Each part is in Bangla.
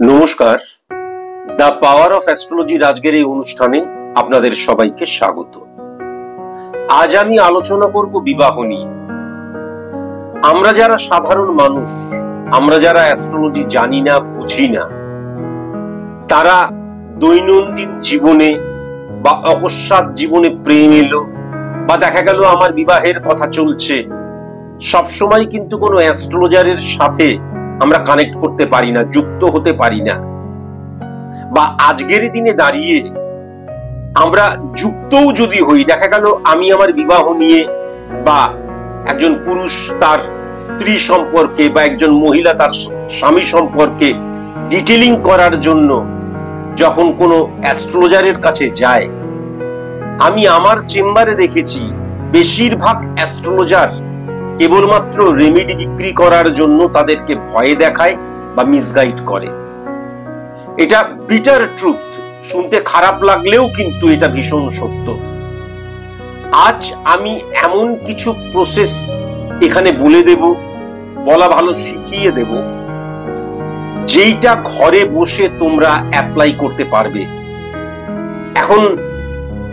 নমস্কার, দ্য পাওয়ার অফ অ্যাস্ট্রোলজির আজকের এই অনুষ্ঠানে আপনাদের সবাইকে স্বাগত। আজ আমি আলোচনা করব বিবাহ নিয়ে। আমরা যারা সাধারণ মানুষ, আমরা যারা অ্যাস্ট্রোলজি জানি না, বুঝি না, তারা দৈনন্দিন জীবনে বা অকস্মাৎ জীবনে প্রেম এলো বা দেখা গেল আমার বিবাহের কথা চলছে, সবসময় কিন্তু কোনো অ্যাস্ট্রোলজারের সাথে আমরা কানেক্ট করতে পারি না, যুক্ত হতে পারি না। বা আজকের দিনে দাঁড়িয়ে আমরা যুক্তও যদি হই, দেখা গেল আমি আমার বিবাহ নিয়ে বা একজন পুরুষ তার স্ত্রী সম্পর্কে বা একজন মহিলা তার স্বামী সম্পর্কে ডিটেলিং করার জন্য যখন কোনো অ্যাস্ট্রোলজারের কাছে যায়, আমি আমার চেম্বারে দেখেছি বেশিরভাগ অ্যাস্ট্রোলজার কেবলমাত্র রেমেডি বিক্রি করার জন্য তাদেরকে ভয় দেখায় বা মিসগাইড করে। এটা বিটার ট্রুথ, শুনতে খারাপ লাগলেও কিন্তু এটা ভীষণ সত্য। আজ আমি এমন কিছু প্রসেস এখানে বলে দেব, বলা ভালো শিখিয়ে দেব, যেইটা ঘরে বসে তোমরা অ্যাপ্লাই করতে পারবে। এখন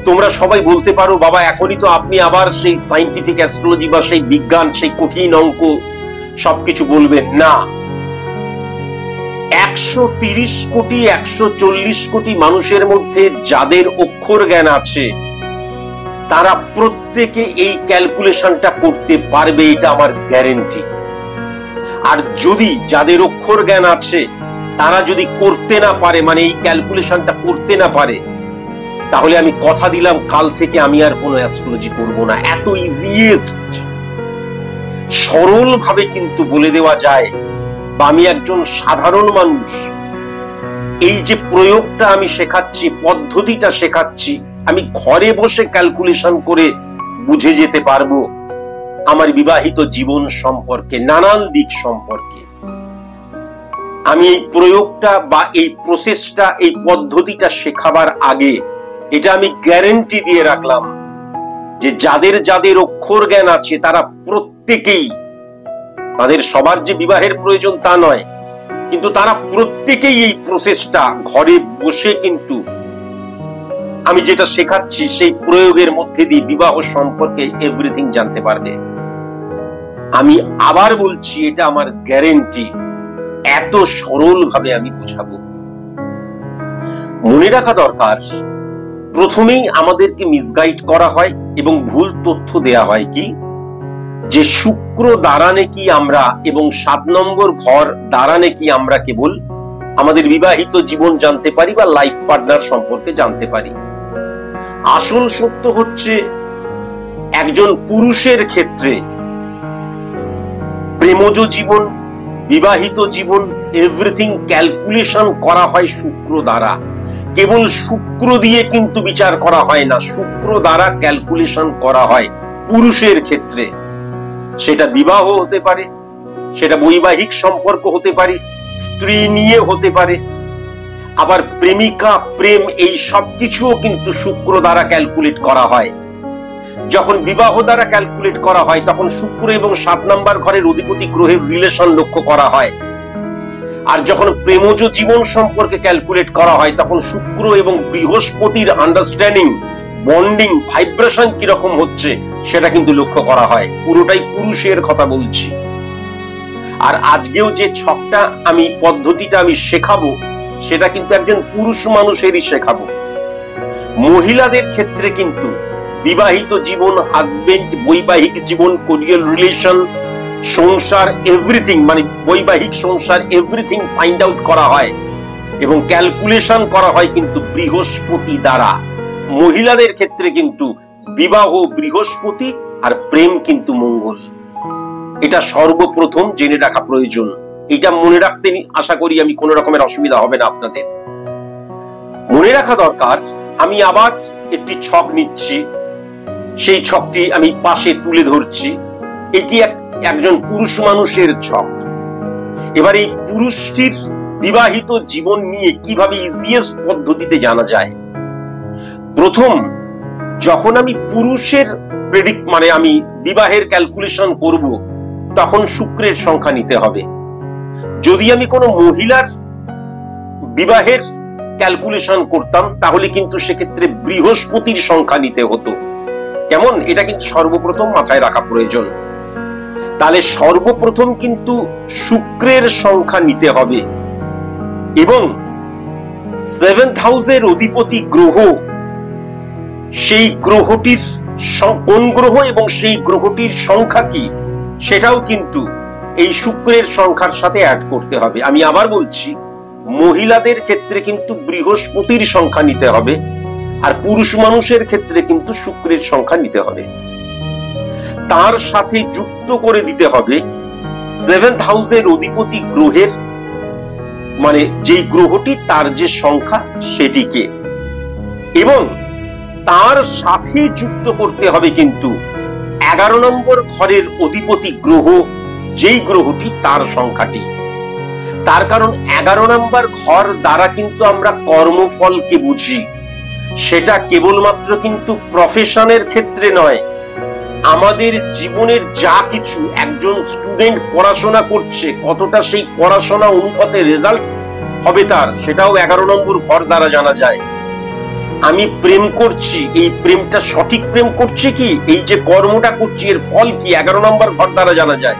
তোমরা সবাই বলতে পারো, বাবা এখনই তো আপনি আবার সেই সায়েন্টিফিক অ্যাস্ট্রোলজি বা সেই বিজ্ঞান, সেই কঠিন অঙ্ক সবকিছু বলবেন না। 130 কোটি 140 কোটি মানুষের মধ্যে যাদের অক্ষর জ্ঞান আছে, তারা প্রত্যেকে এই ক্যালকুলেশনটা করতে পারবে, এটা আমার গ্যারেন্টি। আর যদি যাদের অক্ষর জ্ঞান আছে তারা যদি করতে না পারে, মানে এই ক্যালকুলেশনটা করতে না পারে, তাহলে আমি কথা দিলাম কাল থেকে আমি আর কোনো অ্যাস্ট্রোলজি করব না। এত ইজিয়েস্ট, সরল ভাবে কিন্তু বলে দেওয়া যায়। বা আমি একজন সাধারণ মানুষ, এই যে প্রয়োগটা আমি শেখাচ্ছি, পদ্ধতিটা শেখাচ্ছি, আমি ঘরে বসে ক্যালকুলেশন করে বুঝে যেতে পারবো আমার বিবাহিত জীবন সম্পর্কে, নানান দিক সম্পর্কে। আমি এই প্রয়োগটা বা এই প্রসেসটা, এই পদ্ধতিটা শেখাবার আগে এটা আমি গ্যারেন্টি দিয়ে রাখলাম যে যাদের যাদের অক্ষর জ্ঞান আছে তারা প্রত্যেকেই, তাদের সবার যে বিবাহের প্রয়োজন তা নয়, কিন্তু তারা প্রত্যেকেই এই প্রসেসটা ঘরে বসে কিন্তু আমি যেটা শেখাচ্ছি সেই প্রয়োগের মধ্যে দিয়ে বিবাহ সম্পর্কে এভরিথিং জানতে পারবে। আমি আবার বলছি, এটা আমার গ্যারেন্টি। এত সরল ভাবে আমি বুঝাবো। মনে রাখা দরকার, প্রথমেই আমাদেরকে মিসগাইড করা হয় এবং ভুল তথ্য দেয়া হয় কি, যে শুক্র দ্বারা নাকি আমরা এবং 7 নম্বর ঘর দ্বারা নাকি আমরা কেবল আমাদের বিবাহিত জীবন জানতে পারি বা লাইফ পার্টনার সম্পর্কে জানতে পারি। আসল সত্য হচ্ছে, একজন পুরুষের ক্ষেত্রে প্রেমজ জীবন, বিবাহিত জীবন, এভরিথিং ক্যালকুলেশন করা হয় শুক্র দ্বারা। কেবল শুক্র দিয়ে কিন্তু বিচার করা হয় না, শুক্র দ্বারা ক্যালকুলেশন করা হয় পুরুষের ক্ষেত্রে। সেটা বিবাহ হতে পারে, সেটা বৈবাহিক সম্পর্ক হতে পারে, স্ত্রী নিয়ে হতে পারে, আবার প্রেমিকা, প্রেম, এই সব কিছুও কিন্তু শুক্র দ্বারা ক্যালকুলেট করা হয়। যখন বিবাহ দ্বারা ক্যালকুলেট করা হয় তখন শুক্র এবং 7 নম্বর ঘরের অধিপতি গ্রহের রিলেশন লক্ষ্য করা হয়। আর যখন প্রেমজ জীবন সম্পর্কে ক্যালকুলেট করা হয় তখন শুক্র এবং বৃহস্পতির আন্ডারস্ট্যান্ডিং, বন্ডিং, ভাইব্রেশন কিরকম হচ্ছে সেটা কিন্তু লক্ষ্য করা হয়। পুরোটাই পুরুষের কথা বলছি। আর আজকেও যে ছকটা আমি, পদ্ধতিটা আমি শেখাবো, সেটা কিন্তু একজন পুরুষ মানুষেরই শেখাবো। মহিলাদের ক্ষেত্রে কিন্তু বিবাহিত জীবন, হাজবেন্ড, বৈবাহিক জীবন, কোরিয়াল রিলেশন, সংসার, এভরিথিং, মানে বৈবাহিক সংসার এভরিথিং ফাইন্ড আউট করা হয় এবং ক্যালকুলেশন করা হয় কিন্তু বৃহস্পতি দ্বারা। মহিলাদের ক্ষেত্রে কিন্তু বিবাহ বৃহস্পতি আর প্রেম কিন্তু মঙ্গল। এটা সর্বপ্রথম জেনে রাখা প্রয়োজন। এটা মনে রাখতে আশা করি আমি কোনো রকমের অসুবিধা হবে না আপনাদের। মনে রাখা দরকার, আমি আবার একটি ছক নিচ্ছি, সেই ছকটি আমি পাশে তুলে ধরছি। এটি একজন পুরুষ মানুষের ছক। এবার এই পুরুষটির বিবাহিত জীবন নিয়ে কিভাবে ইজিয়েস্ট পদ্ধতিতে জানা যায়। প্রথম, যখন আমি পুরুষের প্রেডিক্ট, মানে আমি বিবাহের ক্যালকুলেশন করব, তখন শুক্রের সংখ্যা নিতে হবে। যদি আমি কোনো মহিলার বিবাহের ক্যালকুলেশন করতাম তাহলে কিন্তু সেক্ষেত্রে বৃহস্পতির সংখ্যা নিতে হতো। কেমন? এটা কিন্তু সর্বপ্রথম মাথায় রাখা প্রয়োজন। তাহলে সর্বপ্রথম কিন্তু শুক্রের সংখ্যা নিতে হবে এবং 7th হাউসের অধিপতি গ্রহ, সেই গ্রহটির কোন গ্রহ এবং সেই গ্রহটির সংখ্যা কি সেটাও কিন্তু এই শুক্রের সংখ্যার সাথে অ্যাড করতে হবে। আমি আবার বলছি, মহিলাদের ক্ষেত্রে কিন্তু বৃহস্পতির সংখ্যা নিতে হবে আর পুরুষ মানুষের ক্ষেত্রে কিন্তু শুক্রের সংখ্যা নিতে হবে। তার সাথে যুক্ত করে দিতে হবে 7th হাউসের অধিপতি গ্রহের, মানে যেই গ্রহটি তার যে সংখ্যা সেটিকে, এবং তার সাথে যুক্ত করতে হবে কিন্তু 11 নম্বর ঘরের অধিপতি গ্রহ, যেই গ্রহটি তার সংখ্যাটি। তার কারণ 11 নম্বর ঘর দ্বারা কিন্তু আমরা কর্মফলকে বুঝি, সেটা কেবলমাত্র কিন্তু প্রফেশনের ক্ষেত্রে নয়, আমাদের জীবনের যা কিছু, একজন স্টুডেন্ট পড়াশোনা করছে কতটা সেই পড়াশোনা অনুপাতে রেজাল্ট হবে তার, সেটাও 11 নম্বর ঘর দ্বারা জানা যায়। আমি প্রেম করছি, এই প্রেমটা সঠিক প্রেম করছে কি, এই যে কর্মটা করছি এর ফল কি, 11 নম্বর ঘর দ্বারা জানা যায়।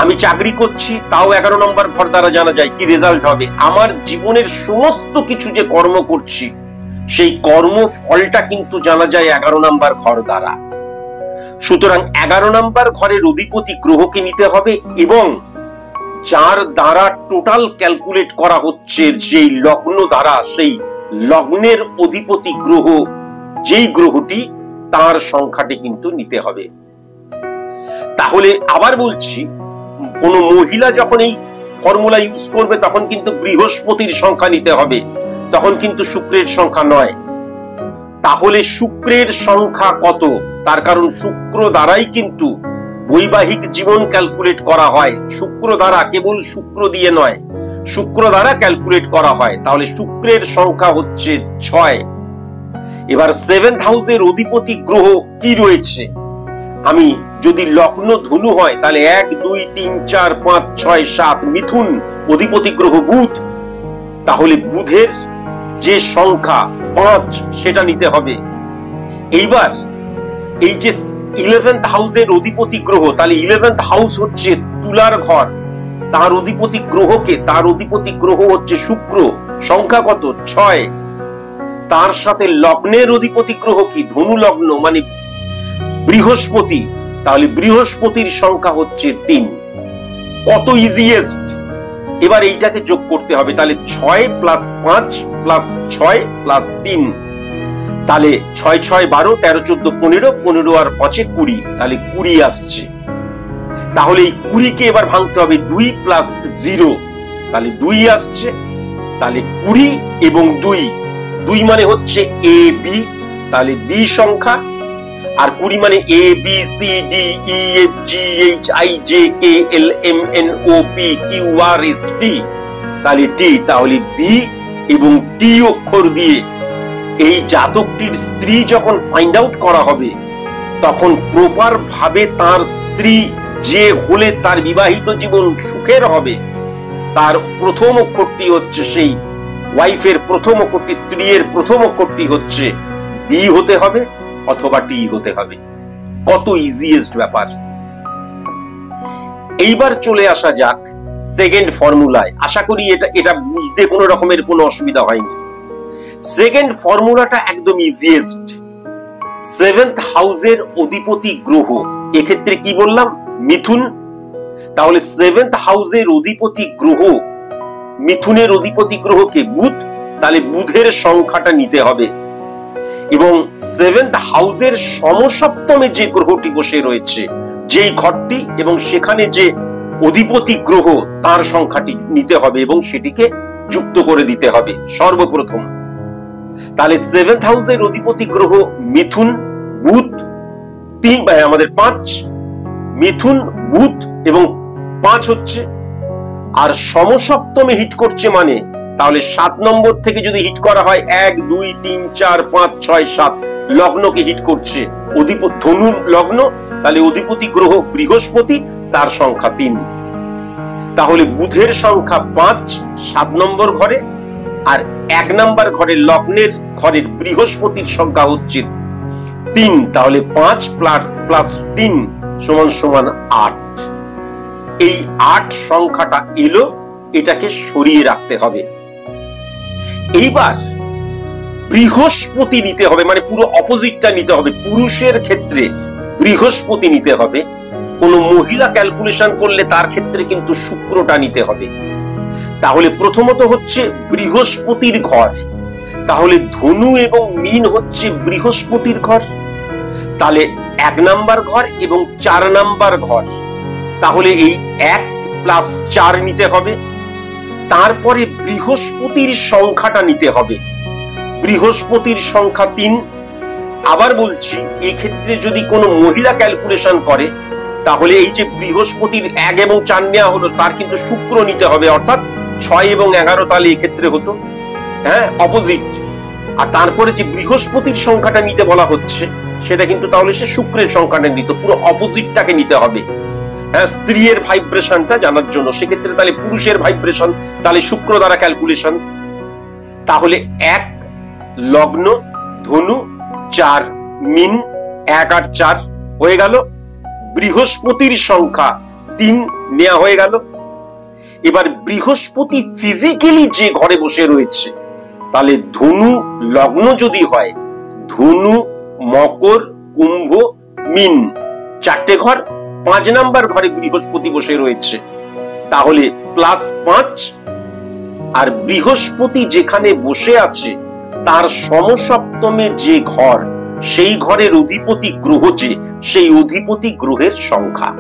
আমি চাকরি করছি, তাও 11 নম্বর ঘর দ্বারা জানা যায় কি রেজাল্ট হবে। আমার জীবনের সমস্ত কিছু যে কর্ম করছি সেই কর্ম ফলটা কিন্তু জানা যায় 11 নম্বর ঘর দ্বারা। সুতরাং 11 নম্বর ঘরের অধিপতি গ্রহকে নিতে হবে এবং যার দ্বারা টোটাল ক্যালকুলেট করা হচ্ছে যেই লগ্ন দ্বারা, সেই লগ্নের অধিপতি গ্রহ যেই গ্রহটি তার সংখ্যাটি কিন্তু নিতে হবে। তাহলে আবার বলছি, কোন মহিলা যখন এই ফর্মুলা ইউজ করবে তখন কিন্তু বৃহস্পতির সংখ্যা নিতে হবে, তখন কিন্তু শুক্রের সংখ্যা নয়। তাহলে শুক্রের সংখ্যা কত? তার কারণ শুক্র দ্বারাই কিন্তু বৈবাহিক জীবন ক্যালকুলেট করা হয়, শুক্র দ্বারা, কেবল শুক্র দিয়ে নয়, শুক্র দ্বারা ক্যালকুলেট করা হয়। তাহলে শুক্রের সংখ্যা হচ্ছে 6। এবার 7th হাউসের অধিপতি গ্রহ কি রয়েছে? আমি যদি লগ্ন ধনু হয় তাহলে 1 2 3 4 5 6 7 মিথুন, অধিপতি গ্রহ বুধ, তাহলে বুধের যে সংখ্যা 5 সেটা নিতে হবে। এইবার এই যে 11th হাউসের অধিপতি গ্রহ, তাহলে 11th হাউস হচ্ছে তুলার ঘর, তার অধিপতি গ্রহকে, তার অধিপতি গ্রহ হচ্ছে শুক্র, সংখ্যা কত? 6। তার সাথে লগ্নের অধিপতি গ্রহ কি? ধনু লগ্ন, মানে বৃহস্পতি, তাহলে বৃহস্পতির সংখ্যা হচ্ছে 3। কত ইজিয়েস্ট! এবার এইটাকে যোগ করতে হবে, তাহলে 6 + 5 + 6 + 3, তাহলে 6 6 12 13 14 15, 15 আর 5 20, তাহলে 20 আসছে। তাহলে এই 20 কে এবার ভাঙতে হবে, 2 + 0, তাহলে 2 আসছে। তাহলে 20 এবং 2, 2 মানে হচ্ছে এ বি, তাহলে বি সংখ্যা, আর 20 মানে A B C D E F G H I J K L M N O P Q R S T, তাহলে টি, তাহলে বি এবং টি অক্ষর দিয়ে এই জাতকটির স্ত্রী যখন ফাইন্ড আউট করা হবে তখন প্রপার ভাবে তার স্ত্রী যে হলে তার বিবাহিত জীবন সুখের হবে, তার প্রথম অক্ষরটি হচ্ছে, সেই ওয়াইফের প্রথম অক্ষরটি, স্ত্রীর প্রথম অক্ষরটি হচ্ছে বি হতে হবে অথবা টি হতে হবে। কত ইজিয়েস্ট ব্যাপার। এইবার চলে আসা যাক সেকেন্ড ফর্মুলায়। আশা করি এটা বুঝতে কোনো রকমের কোনো অসুবিধা হয়নি। সেকেন্ড ফর্মুলাটা একদম ইজিয়েস্ট। 7th হাউসের অধিপতি গ্রহ, এক্ষেত্রে কি বললাম? মিথুন। তাহলে 7th হাউসের অধিপতি গ্রহ, মিথুনের অধিপতি গ্রহকে বুধ, তাহলে বুধের সংখ্যাটা নিতে হবে এবং 7th হাউসের সমসপ্তমে যে গ্রহটি বসে রয়েছে, যেই ঘরটি এবং সেখানে যে অধিপতি গ্রহ তার সংখ্যাটি নিতে হবে এবং সেটিকে যুক্ত করে দিতে হবে সর্বপ্রথম। তাহলে 7th হাউসের অধিপতি গ্রহ মিথুন, বুধ, 3 আমাদের 5, মিথুন, বুধ এবং 5 হচ্ছে, আর সমসপ্তমে হিট করছে মানে তাহলে 7 নম্বর থেকে যদি হিট করা হয় 1 2 3 4 5 6 7 লগ্নকে হিট করছে, অধিপতি ধনু লগ্ন, তাহলে অধিপতি গ্রহ বৃহস্পতি, তার সংখ্যা 3। তাহলে বুধের সংখ্যা 5 7 নম্বর ঘরে আর 1 নাম্বার ঘরের লগ্নের ঘরের বৃহস্পতির সংখ্যা হচ্ছে 3, তাহলে 5 প্লাস 3 সমান সমান 8। এই 8 সংখ্যাটা এলো, এটাকে সরিয়ে রাখতে হবে। এইবার বৃহস্পতি নিতে হবে, মানে পুরো অপোজিটটা নিতে হবে। পুরুষের ক্ষেত্রে বৃহস্পতি নিতে হবে, কোন মহিলা ক্যালকুলেশন করলে তার ক্ষেত্রে কিন্তু শুক্রটা নিতে হবে। তাহলে প্রথমত হচ্ছে বৃহস্পতির ঘর, তাহলে ধনু এবং মীন হচ্ছে বৃহস্পতির ঘর, তাহলে 1 নাম্বার ঘর এবং 4 নাম্বার ঘর, তাহলে এই 1 প্লাস 4 নিতে হবে। তারপরে বৃহস্পতির সংখ্যাটা নিতে হবে, বৃহস্পতির সংখ্যা 3। আবার বলছি, এই ক্ষেত্রে যদি কোনো মহিলা ক্যালকুলেশন করে তাহলে এই যে বৃহস্পতির 1 এবং 4 নেওয়া হলো, তার কিন্তু শুক্র নিতে হবে, অর্থাৎ 6 এবং 11, তাহলে এই ক্ষেত্রে হতো হ্যাঁ অপোজিট। আর তারপরে যে বৃহস্পতির সংখ্যাটা নিতে বলা হচ্ছে সেটা কিন্তু তাহলে সে শুক্রের সংখ্যাটা নিত, পুরো অপোজিটটাকে নিতে হবে হ্যাঁ, স্ত্রীর ভাইব্রেশনটা জানার জন্য। সেক্ষেত্রে তাহলে পুরুষের ভাইব্রেশন, তাহলে শুক্র দ্বারা ক্যালকুলেশন। তাহলে 1 লগ্ন ধনু 4 মীন 1 আর 4 হয়ে গেল। বৃহস্পতির সংখ্যা 3 নেওয়া হয়ে গেল। এবার বৃহস্পতি ফিজিক্যালি যে ঘরে বসে রয়েছে, তাহলে ধনু লগ্ন যদি হয়, ধনু মকর কুম্ভ মীন 4টে ঘর, 5 নাম্বার ঘরে বৃহস্পতি বসে রয়েছে, তাহলে +5। আর বৃহস্পতি যেখানে বসে আছে তার সমসপ্তমে যে ঘর, সেই ঘরের অধিপতি গ্রহ যে, সেই অধিপতি গ্রহের সংখ্যা।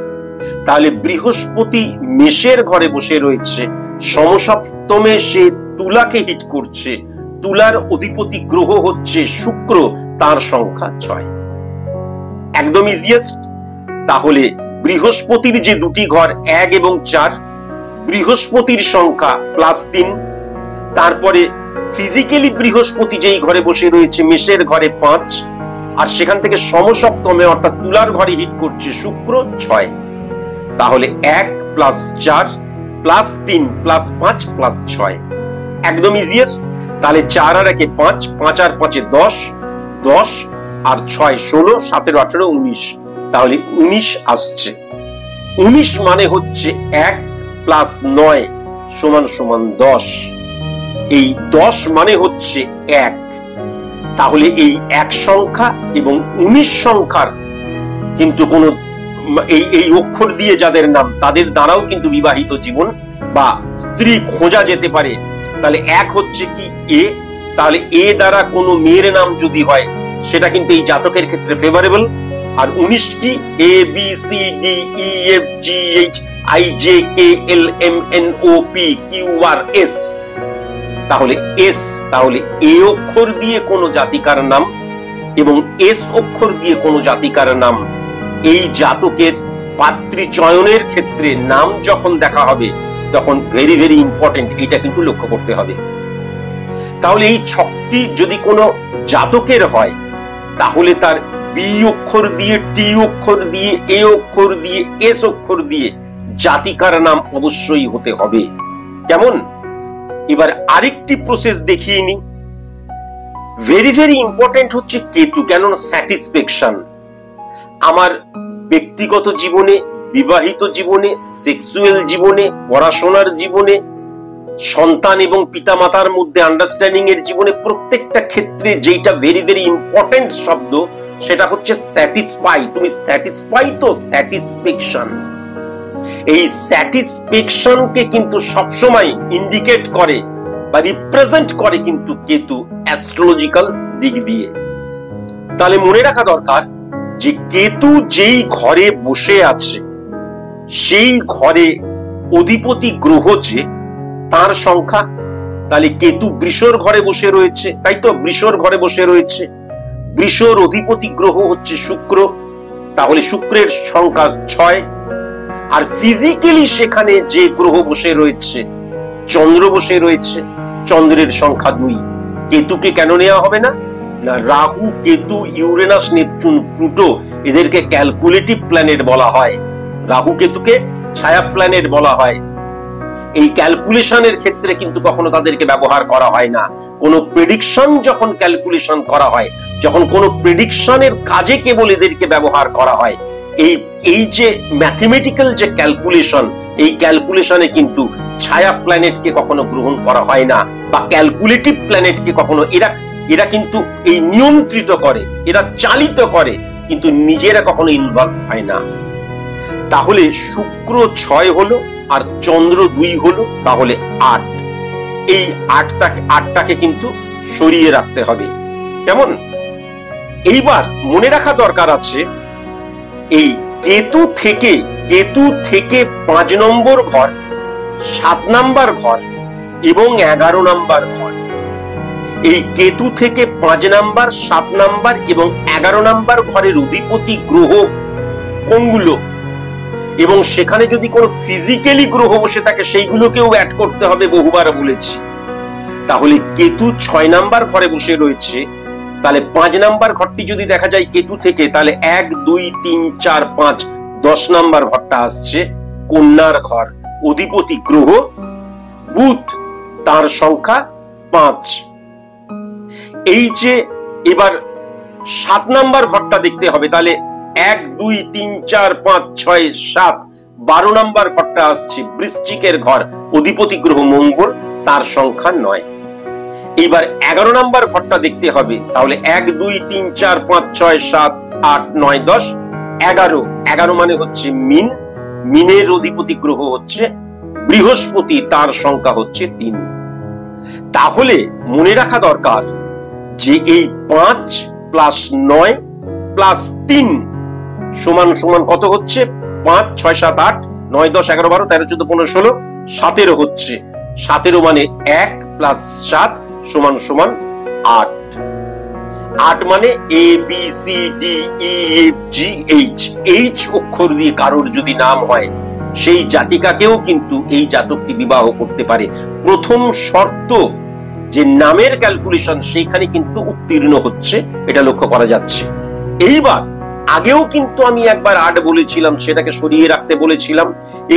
তাহলে বৃহস্পতি মেষের ঘরে বসে রয়েছে, সমসপ্তমে সে তুলাকে হিট করছে, তুলার অধিপতি গ্রহ হচ্ছে শুক্র, তার সংখ্যা 6। একদম ইজিয়েস্ট। তাহলে বৃহস্পতির যে দুটি ঘর 1 এবং 4, বৃহস্পতির সংখ্যা +3, তারপরে ফিজিক্যালি বৃহস্পতি যেই ঘরে বসে রয়েছে মেষের ঘরে 5, আর সেখান থেকে সমসপ্তমে অর্থাৎ তুলার ঘরে হিট করছে শুক্র 6। তাহলে 1 + 4 + 3 + 5 + 6, একদম ইজিয়েস্ট। তাহলে 4 আর 1 5, 5 আর 5 10, 10 আর 6 16, 17 18 19, তাহলে 19 আসছে। 19 মানে হচ্ছে 1 + 9 = 10। এই 10 মানে হচ্ছে 1। তাহলে এই 1 সংখ্যা এবং 19 সংখ্যার কিন্তু কোন এই অক্ষর দিয়ে যাদের নাম, তাদের দ্বারাও কিন্তু বিবাহিত জীবন বা স্ত্রী খোঁজা যেতে পারে। তাহলে 1 হচ্ছে কি এ, তাহলে এ দ্বারা কোনো মেয়ের নাম যদি হয় সেটা কিন্তু এই জাতকের ক্ষেত্রে ফেভারেবল। আর 19 কি A B C D E F G H I J K L M N O P Q R S, তাহলে এস, তাহলে এ অক্ষর দিয়ে কোনো জাতিকার নাম এবং এস অক্ষর দিয়ে কোনো জাতিকার নাম, এই জাতকের পাত্রী চয়নের ক্ষেত্রে নাম যখন দেখা হবে তখন ভেরি ভেরি ইম্পর্টেন্ট, এটা কিন্তু লক্ষ্য করতে হবে। তাহলে এই 6টি যদি কোনো জাতকের হয় তাহলে তার বি অক্ষর দিয়ে, টি অক্ষর দিয়ে, এ অক্ষর দিয়ে, এস অক্ষর দিয়ে জাতিকার নাম অবশ্যই হতে হবে। কেমন? এবার আরেকটি প্রসেস দেখিয়ে নি। ভেরি ভেরি ইম্পর্টেন্ট হচ্ছে কেতু। কেন? স্যাটিসফ্যাকশন। আমার ব্যক্তিগত জীবনে, বিবাহিত জীবনে, সেক্সুয়াল জীবনে, পড়াশোনার জীবনে, সন্তান এবং পিতামাতার মধ্যে আন্ডারস্ট্যান্ডিং এর জীবনে, প্রত্যেকটা ক্ষেত্রে যেটা ভেরি ভেরি ইম্পর্টেন্ট শব্দ সেটা হচ্ছে স্যাটিসফাই। তুমি স্যাটিসফাই তো, স্যাটিসফ্যাকশন। এই স্যাটিসফ্যাকশনকে কিন্তু সবসময় ইন্ডিকেট করে বা রিপ্রেজেন্ট করে কিন্তু কেতু অ্যাস্ট্রোলজিক্যাল দিক দিয়ে। তাহলে মনে রাখা দরকার যে কেতু যেই ঘরে বসে আছে সেই ঘরে অধিপতি গ্রহ যে, তার সংখ্যা। তাহলে কেতু বৃষর ঘরে বসে রয়েছে, তাই তো? বৃষর ঘরে বসে রয়েছে, বৃষর অধিপতি গ্রহ হচ্ছে শুক্র, তাহলে শুক্রের সংখ্যা 6। আর ফিজিক্যালি সেখানে যে গ্রহ বসে রয়েছে, চন্দ্র বসে রয়েছে, চন্দ্রের সংখ্যা 2। কেতুকে কেন নেওয়া হবে না? না, Rahu Ketu Uranus Neptune Pluto এদেরকে ক্যালকুলেটিভ প্ল্যানেট বলা হয়, রাহু কেতুকে ছায়া প্ল্যানেট বলা হয়। এই ক্যালকুলেশনের ক্ষেত্রে কিন্তু কখনো তাদেরকে ব্যবহার করা হয় না। কোনো প্রেডিকশন যখন ক্যালকুলেশন করা হয়, যখন কোনো প্রেডিকশনের কাজে কেবল এদেরকে ব্যবহার করা হয়। এই যে ম্যাথমেটিক্যাল যে ক্যালকুলেশন, এই ক্যালকুলেশনে কিন্তু ছায়া প্ল্যানেটকে কখনো গ্রহণ করা হয় না, বা ক্যালকুলেটিভ প্ল্যানেটকে কখনো এরা কিন্তু এই নিয়ন্ত্রিত করে, এরা চালিত করে, কিন্তু নিজেরা কখনো ইনভলভ হয় না। তাহলে শুক্র 6 হলো আর চন্দ্র 2 হলো, তাহলে 8। এই 8টাকে কিন্তু সরিয়ে রাখতে হবে। কেমন? এইবার মনে রাখা দরকার আছে, এই কেতু থেকে 5 নম্বর ঘর, 7 নম্বর ঘর এবং 11 নম্বর ঘর, এই কেতু থেকে 5 নম্বর, 7 নম্বর এবং 11 নম্বর ঘরের অধিপতি গ্রহ কোনগুলো, এবং সেখানে যদি কোনো ফিজিক্যালি গ্রহ বসে থাকে সেইগুলোকেও অ্যাড করতে হবে, বহুবার বলেছি। তাহলে কেতু 6 নম্বর ঘরে বসে রয়েছে, তাহলে 5 নম্বর ঘরটি যদি দেখা যায় কেতু থেকে, তাহলে 1 2 3 4 5 10 নম্বর ঘরটা আসছে কন্যার ঘর, অধিপতি গ্রহ বুধ, তার সংখ্যা 5। এই যে এবার 7 নম্বর ঘরটা দেখতে হবে, তাহলে 1 2 3 4 5 6 7 12 নম্বর ঘরটা আসছে বৃশ্চিকের ঘর, অধিপতি গ্রহ মঙ্গল, তার সংখ্যা 9। এবার 11 নম্বর ঘরটা দেখতে হবে, তাহলে 1 2 3 4 5 6 7 8 9 10 11, 11 মানে হচ্ছে মিন, মিনের অধিপতি গ্রহ হচ্ছে বৃহস্পতি, তার সংখ্যা হচ্ছে 3। তাহলে মনে রাখা দরকার যে এই 5 প্লাস 9 প্লাস 3 সমান সমান কত হচ্ছে? 5 6 7 8 9 10 11 12 13 14 15 16 17 হচ্ছে। 17 মানে 1 প্লাস 7 সমান সমান 8। 8 মানে A B C D E F G H, H অক্ষর দিয়ে কারোর যদি নাম হয়, সেই জাতিকাকেও কিন্তু এই জাতকটি বিবাহ করতে পারে। প্রথম শর্ত যে নামের ক্যালকুলেশন, সেইখানে কিন্তু উত্তীর্ণ হচ্ছে, এটা লক্ষ্য করা যাচ্ছে। এইবার আগেও কিন্তু আমি একবার 8 বলেছিলাম, সেটাকে সরিয়ে রাখতে বলেছিলাম,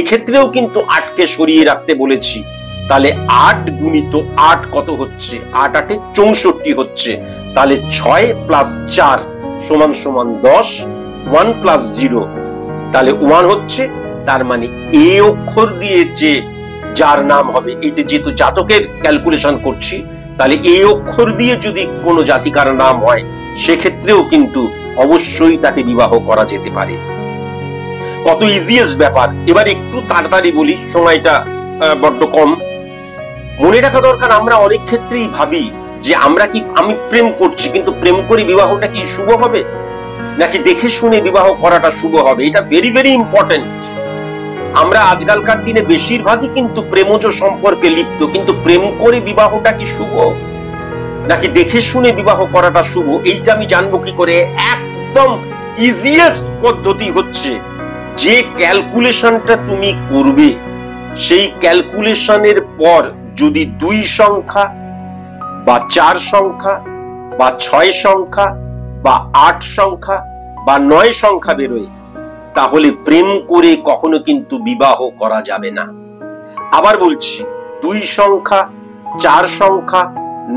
এক্ষেত্রেও কিন্তু 8কে সরিয়ে রাখতে বলেছি। তাহলে 8 গুণিত 8 কত হচ্ছে? 8 8 64 হচ্ছে। তাহলে 6 প্লাস 4 সমান সমান 10, 1 প্লাস 0 তাহলে 1 হচ্ছে। তার মানে এ অক্ষর দিয়ে যে যার নাম হবে, এটা যেহেতু জাতকের ক্যালকুলেশন করছি, তাহলে এই অক্ষর দিয়ে যদি কোনো জাতিকার নাম হয়, সেক্ষেত্রেও কিন্তু অবশ্যই তাকে বিবাহ করা যেতে পারে। কত ইজিয়েস্ট ব্যাপার। এবার একটু তাড়াতাড়ি বলি, সময়টা বড্ড কম। মনে রাখা দরকার, আমরা অনেক ক্ষেত্রেই ভাবি যে আমি প্রেম করছি, কিন্তু প্রেম করে বিবাহটা কি শুভ হবে, নাকি দেখে শুনে বিবাহ করাটা শুভ হবে? এটা ভেরি ভেরি ইম্পর্টেন্ট। আমরা আজকালকার দিনে বেশিরভাগই কিন্তু প্রেমজ সম্পর্কে লিপ্ত, কিন্তু প্রেম করে বিবাহটা কি শুভ, নাকি দেখে শুনে বিবাহ করাটা শুভ? এইটা আমি জানবো কি করে? একদম ইজিয়েস্ট পদ্ধতি হচ্ছে, যে ক্যালকুলেশনটা তুমি করবে, সেই ক্যালকুলেশনের পর যদি 2 সংখ্যা বা 4 সংখ্যা বা 6 সংখ্যা বা 8 সংখ্যা বা 9 সংখ্যা বেরোয়, তাহলে প্রেম করে কখনো কিন্তু বিবাহ করা যাবে না। আবার বলছি, 2 সংখ্যা 4 সংখ্যা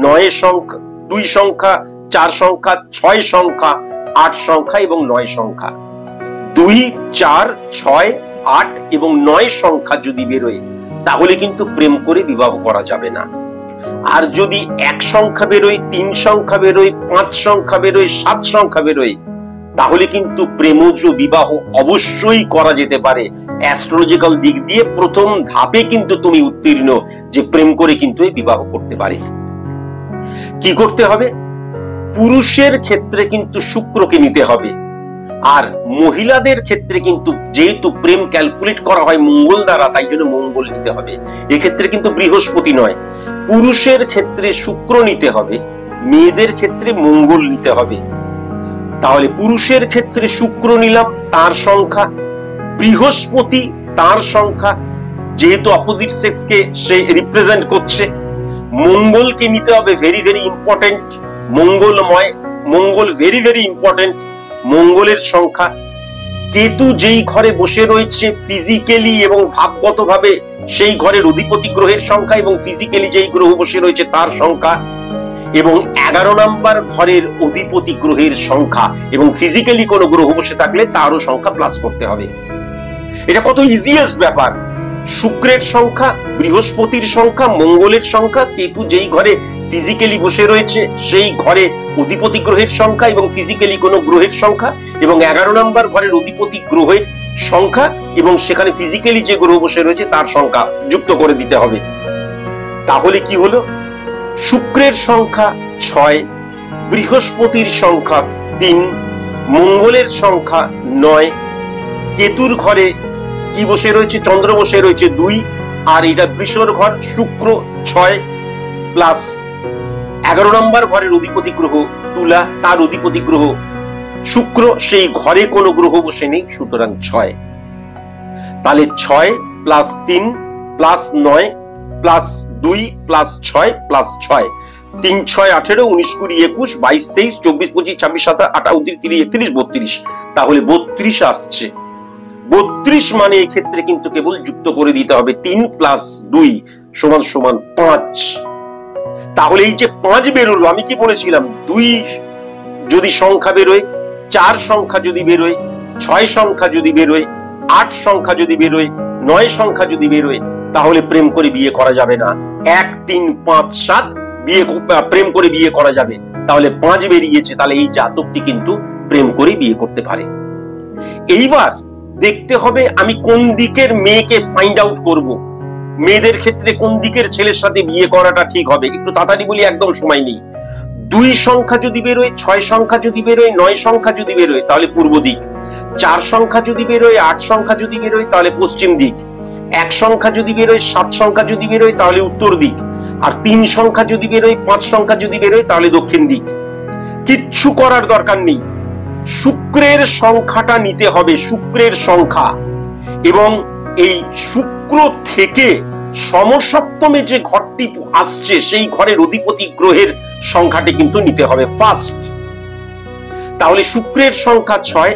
9 সংখ্যা, 2 সংখ্যা 4 সংখ্যা 6 সংখ্যা 8 সংখ্যা এবং 9 সংখ্যা, 2 4 6 8 এবং 9 সংখ্যা যদি বেরোয়, তাহলে কিন্তু প্রেম করে বিবাহ করা যাবে না। আর যদি 1 সংখ্যা বেরোয়, 3 সংখ্যা বেরোয়, 5 সংখ্যা বেরোয়, 7 সংখ্যা বেরোয়, তাহলে কিন্তু প্রেমজ বিবাহ অবশ্যই করা যেতে পারে। অ্যাস্ট্রোলজিক্যাল দিক দিয়ে প্রথম ধাপে কিন্তু তুমি উত্তীর্ণ, যে প্রেম করে কিন্তু এই বিবাহ করতে পারে। কি করতে হবে? পুরুষের ক্ষেত্রে কিন্তু শুক্রকে নিতে হবে, আর মহিলাদের ক্ষেত্রে কিন্তু যেহেতু প্রেম ক্যালকুলেট করা হয় মঙ্গল দ্বারা, তাই জন্য মঙ্গল নিতে হবে। এক্ষেত্রে কিন্তু বৃহস্পতি নয়। পুরুষের ক্ষেত্রে শুক্র নিতে হবে, মেয়েদের ক্ষেত্রে মঙ্গল নিতে হবে। তাহলে পুরুষের ক্ষেত্রে শুক্র নিলাম, তার সংখ্যা, বৃহস্পতি তার সংখ্যা, যেহেতু অপোজিট সেক্সকে সে রিপ্রেজেন্ট করছে। মঙ্গলকে নিতে হবে, ভেরি ভেরি ইম্পর্টেন্ট, মঙ্গলময়, মঙ্গল ভেরি ভেরি ইম্পর্টেন্ট, মঙ্গলের সংখ্যা। কেতু যেই ঘরে বসে রয়েছে ফিজিক্যালি এবং ভাবগতভাবে সেই ঘরের অধিপতি গ্রহের সংখ্যা এবং ফিজিক্যালি যেই গ্রহ বসে রয়েছে তার সংখ্যা, এবং 11 নম্বর ঘরের অধিপতি গ্রহের সংখ্যা এবং ফিজিক্যালি কোনো গ্রহ বসে থাকলে তারও সংখ্যা প্লাস করতে হবে। এটা কত ইজিয়েস্ট ব্যাপার। শুক্রের সংখ্যা, বৃহস্পতির সংখ্যা, মঙ্গলের সংখ্যা, কেতু যেই ঘরে ফিজিক্যালি বসে রয়েছে সেই ঘরে অধিপতি গ্রহের সংখ্যা এবং ফিজিক্যালি কোনো গ্রহের সংখ্যা, এবং 11 নম্বর ঘরের অধিপতি গ্রহের সংখ্যা এবং সেখানে ফিজিক্যালি যে গ্রহ বসে রয়েছে তার সংখ্যা যুক্ত করে দিতে হবে। তাহলে কি হলো? শুক্রের সংখ্যা 6, বৃহস্পতির সংখ্যা 3, মঙ্গলের সংখ্যা 9, কেতুর ঘরে কি বসে রয়েছে? চন্দ্র বসে রয়েছে 2, আর এটা বৃষর ঘর, শুক্র 6 প্লাস 11 নম্বর ঘরের অধিপতি গ্রহ তুলা, তার অধিপতি গ্রহ শুক্র, সেই ঘরে কোনো গ্রহ বসে নেই, সুতরাং 6। তাহলে 6 plus 3 plus 9 plus 2 plus 6 plus 6, 3 6 18 19 20 21 22 23 24 25 26 27 28 29 30 31 32, তাহলে 32 আসছে। 32 মানে এই ক্ষেত্রে কিন্তু কেবল যুক্ত করে দিতে হবে 3 প্লাস 2 সমান সমান 5। তাহলে এই যে 5 বেরোলো, আমি কি বলেছিলাম? 2 যদি সংখ্যা বেরোয়, 4 সংখ্যা যদি বেরোয়, 6 সংখ্যা যদি বেরোয়, 8 সংখ্যা যদি বেরোয়, 9 সংখ্যা যদি বেরোয়, তাহলে প্রেম করে বিয়ে করা যাবে না। 1 3 5 7 প্রেম করে বিয়ে করা যাবে। তাহলে 5 বেরিয়েছে, তাহলে এই জাতকটি কিন্তু প্রেম করে বিয়ে করতে পারে। এইবার দেখতে হবে আমি কোন দিকের মেয়েকে ফাইন্ড আউট করব। মেয়েদের ক্ষেত্রে কোন দিকের ছেলের সাথে বিয়ে করাটা ঠিক হবে, একটু তাড়াতাড়ি বলি, একদম সময় নেই। 2 সংখ্যা যদি বেরোয়, 6 সংখ্যা যদি বেরোয়, 9 সংখ্যা যদি বেরোয়, তাহলে পূর্ব দিক। 4 সংখ্যা যদি বেরোয়, 8 সংখ্যা যদি বেরোয়, তাহলে পশ্চিম দিক। 1 সংখ্যা যদি বেরোয়, 7 সংখ্যা যদি বেরোয়, তাহলে উত্তর দিক। আর 3 সংখ্যা যদি বেরোয়, 5 সংখ্যা যদি বেরোয়, তাহলে দক্ষিণ দিক। কিচ্ছু করার দরকার নেই, শুক্রের সংখ্যাটা নিতে হবে, শুক্রের সংখ্যা, এবং এই শুক্র থেকে সমসপ্তমে যে ঘরটি আসছে সেই ঘরের অধিপতি গ্রহের সংখ্যাটি কিন্তু নিতে হবে ফার্স্ট। তাহলে শুক্রের সংখ্যা 6,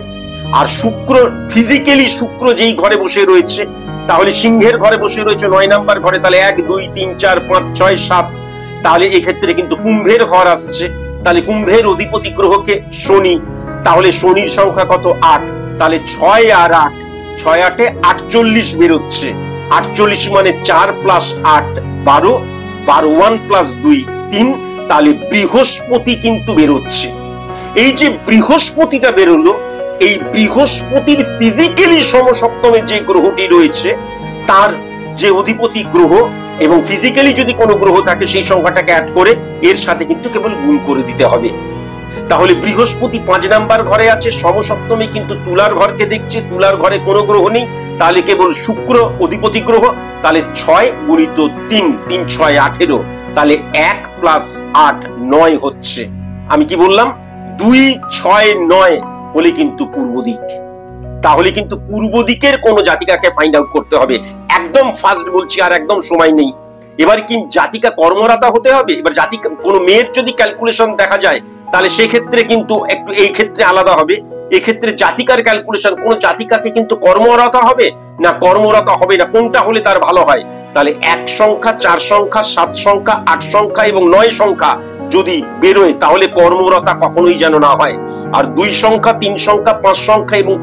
আর শুক্র ফিজিক্যালি শুক্র যেই ঘরে বসে রয়েছে, তাহলে সিংহের ঘরে বসে রয়েছে 9 নাম্বার ঘরে, তাহলে 1 2 3 4 5 6 7, তাহলে এক্ষেত্রে কিন্তু কুম্ভের ঘর আসছে, তাহলে কুম্ভের অধিপতি গ্রহকে শনি, তাহলে শনির সংখ্যা কত? 8, তাহলে 6 আর 8, 6 8 48 বেরোচ্ছে। 48 মানে 4 প্লাস 8 12, 12 1 প্লাস 2 3, তাহলে বৃহস্পতি কিন্তু বেরোচ্ছে। এই যে বৃহস্পতিটা বেরোলো, এই বৃহস্পতির ফিজিক্যালি সমসপ্তমে যে গ্রহটি রয়েছে তার যে অধিপতি গ্রহ এবং ফিজিক্যালি যদি কোনো গ্রহ থাকে সেই সংখ্যাটাকে অ্যাড করে এর সাথে কিন্তু কেবল গুণ করে দিতে হবে। তাহলে বৃহস্পতি 5 নাম্বার ঘরে আছে, সমসপ্তমে কিন্তু তুলার ঘরকে দেখছে, তুলার ঘরে কোনো গ্রহ নেই, তাহলে কেবল শুক্র অধিপতি গ্রহ, তাহলে 6 গুণিত 3 3 6 18, তাহলে 1 প্লাস 8 9 হচ্ছে। আমি কি বললাম? 2 6 9 বলে কিন্তু পূর্ব দিক। তাহলে কিন্তু পূর্ব দিকের কোন জাতিকাকে ফাইন্ড আউট করতে হবে, একদম ফাস্ট বলছি, আর একদম সময় নেই। এবার কি জাতিকা কর্মরতা হতে হবে? এবার জাতিকা কোন মেয়ের যদি ক্যালকুলেশন দেখা যায় তাহলে সেক্ষেত্রে কিন্তু একটু এই ক্ষেত্রে আলাদা হবে। এক্ষেত্রে জাতিকার ক্যালকুলেশন, কোন জাতিকাকে কিন্তু কর্মরতা হবে না কর্মরতা হবে না, কোনটা হলে তার ভালো হয়? তাহলে 1 সংখ্যা, 4 সংখ্যা, 7 সংখ্যা, 8 সংখ্যা এবং 9 সংখ্যা যদি বেরোয় তাহলে কর্মরতা কখনোই যেন না হয়। আর 2 সংখ্যা, 3 সংখ্যা, 5 সংখ্যা এবং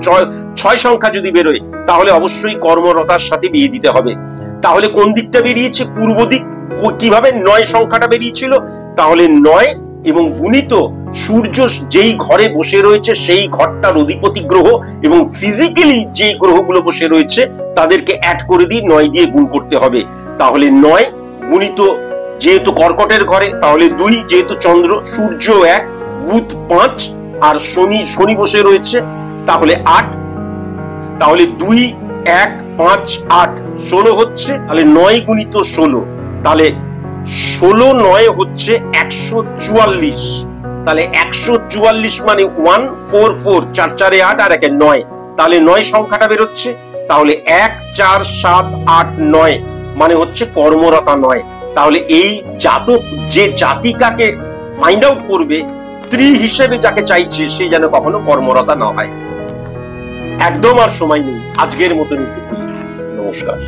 6 সংখ্যা যদি বেরোয় তাহলে অবশ্যই কর্মরতার সাথে বিয়ে দিতে হবে। তাহলে কোন দিকটা বেরিয়েছে? পূর্ব দিক। কিভাবে? 9 সংখ্যাটা বেরিয়েছিল, তাহলে 9 এবং গুণিত সূর্য যেই ঘরে বসে রয়েছে সেই ঘরটার অধিপতি গ্রহ এবং ফিজিক্যালি যেই গ্রহগুলো বসে রয়েছে তাদেরকে অ্যাড করে দিয়ে 9 দিয়ে গুণ করতে হবে। তাহলে 9 গুণিত, যেহেতু কর্কটের ঘরে তাহলে 2, যেহেতু চন্দ্র, সূর্য 1, বুধ 5 আর শনি বসে রয়েছে তাহলে 8, তাহলে 2 1 5 8 16 হচ্ছে। তাহলে 9 গুণিত 16, তাহলে 16 9 হচ্ছে 144। তাহলে 144 মানে 1 4 4 4 4 8 আর 1 9, তাহলে 9 সংখ্যাটা বেরোচ্ছে। তাহলে 1 4 7 8 9 মানে হচ্ছে কর্মরতা 9। তাহলে এই জাতক যে জাতিকাকে ফাইন্ড আউট করবে, স্ত্রী হিসেবে যাকে চাইছে, সে যেন কখনো কর্মরতা না হয়। একদম আর সময় নেই, আজকের মতন। নমস্কার।